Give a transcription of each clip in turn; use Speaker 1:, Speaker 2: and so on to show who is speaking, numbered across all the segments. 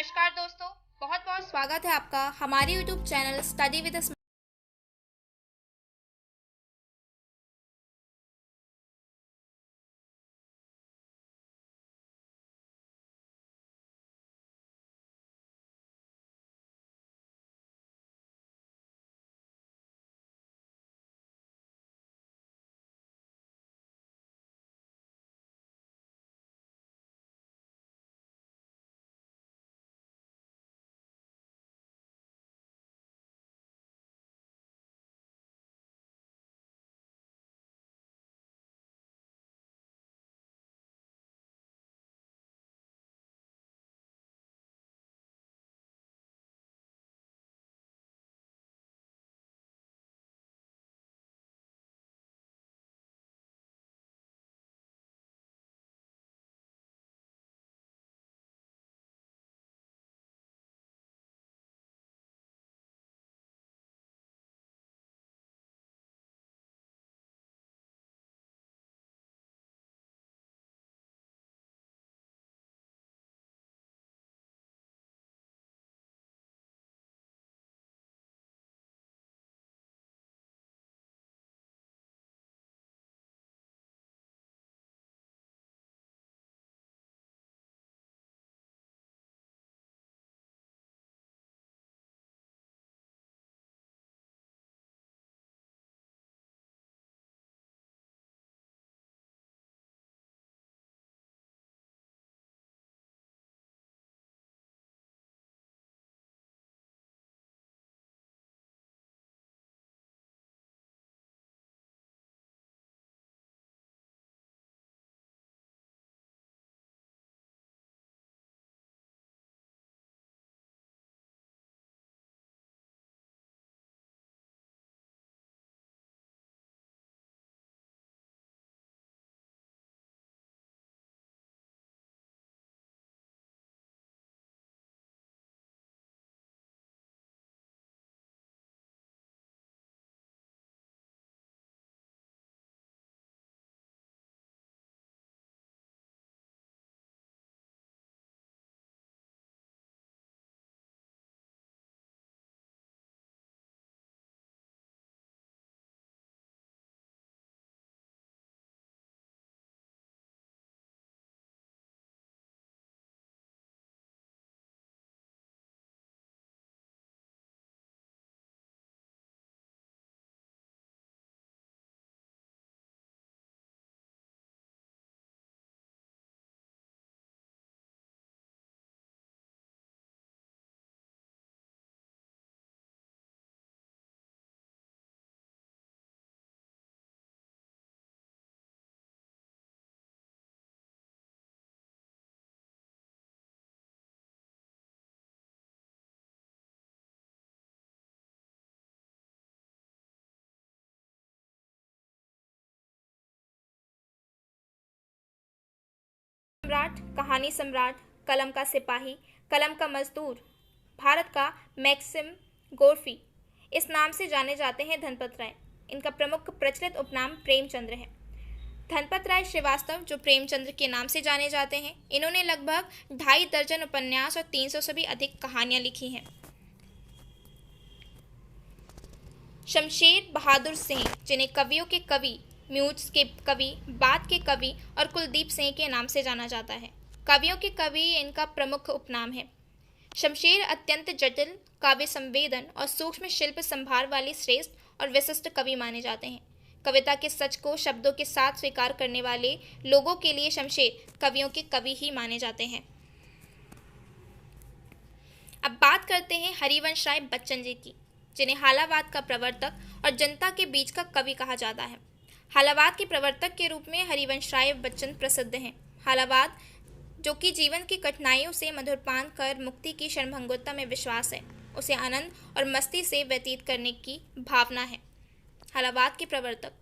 Speaker 1: नमस्कार दोस्तों, बहुत बहुत स्वागत है आपका हमारे YouTube चैनल स्टडी विद सम्राट, कहानी सम्राट, कलम का सिपाही, कलम का मजदूर, भारत का मैक्सिम गोर्की इस नाम से जाने जाते हैं धनपत राय। इनका प्रमुख प्रचलित उपनाम प्रेमचंद्र है। धनपत राय श्रीवास्तव, जो प्रेमचंद्र के नाम से जाने जाते हैं, इन्होंने लगभग 2.5 दर्जन उपन्यास और 300 से भी अधिक कहानियां लिखी हैं। शमशेर बहादुर सिंह, जिन्हें कवियों के कवि, म्यूज के कवि, बात के कवि और कुलदीप सिंह के नाम से जाना जाता है। कवियों के कवि इनका प्रमुख उपनाम है। शमशेर अत्यंत जटिल, काव्य संवेदन और सूक्ष्म शिल्प संभार वाले श्रेष्ठ और विशिष्ट कवि माने जाते हैं। कविता के सच को शब्दों के साथ स्वीकार करने वाले लोगों के लिए शमशेर कवियों के कवि ही माने जाते हैं। अब बात करते हैं हरिवंश राय बच्चन जी की, जिन्हें हालावाद का प्रवर्तक और जनता के बीच का कवि कहा जाता है। हालावाद के प्रवर्तक के रूप में हरिवंश राय बच्चन प्रसिद्ध हैं। हालावाद, जो कि जीवन की कठिनाइयों से मधुरपान कर मुक्ति की क्षणभंगुरता में विश्वास है, उसे आनंद और मस्ती से व्यतीत करने की भावना है। हालावाद के प्रवर्तक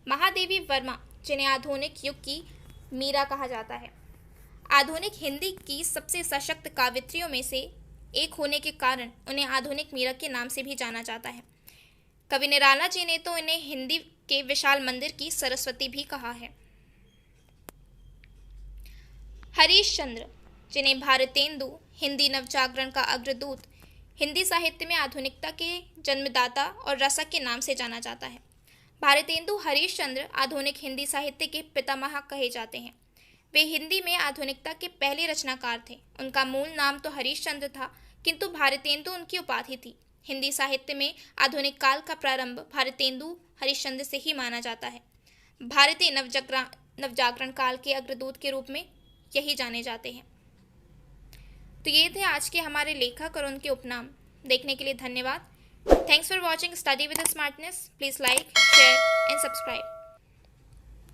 Speaker 1: महादेवी वर्मा, जिन्हें आधुनिक युग की मीरा कहा जाता है। आधुनिक हिंदी की सबसे सशक्त कावित्रियों में से एक होने के कारण उन्हें आधुनिक मीरा के नाम से भी जाना जाता है। कवि निराला जी ने तो इन्हें हिंदी के विशाल मंदिर की सरस्वती भी कहा है। हरीश चंद्र, जिन्हें भारतेंदु, हिंदी नवजागरण का अग्रदूत, हिंदी साहित्य में आधुनिकता के जन्मदाता और रसक के नाम से जाना जाता है। भारतेंदु हरीशचंद्र आधुनिक हिंदी साहित्य के पितामह कहे जाते हैं। वे हिंदी में आधुनिकता के पहले रचनाकार थे। उनका मूल नाम तो हरीशचंद्र था, किंतु भारतेंदु उनकी उपाधि थी। हिंदी साहित्य में आधुनिक काल का प्रारंभ भारतेंदु हरीशचंद्र से ही माना जाता है। भारतीय नवजागरण काल के अग्रदूत के रूप में यही जाने जाते हैं। तो ये थे आज के हमारे लेखक और उनके उपनाम। देखने के लिए धन्यवाद। Thanks for watching study with smartness. Please like, share and subscribe.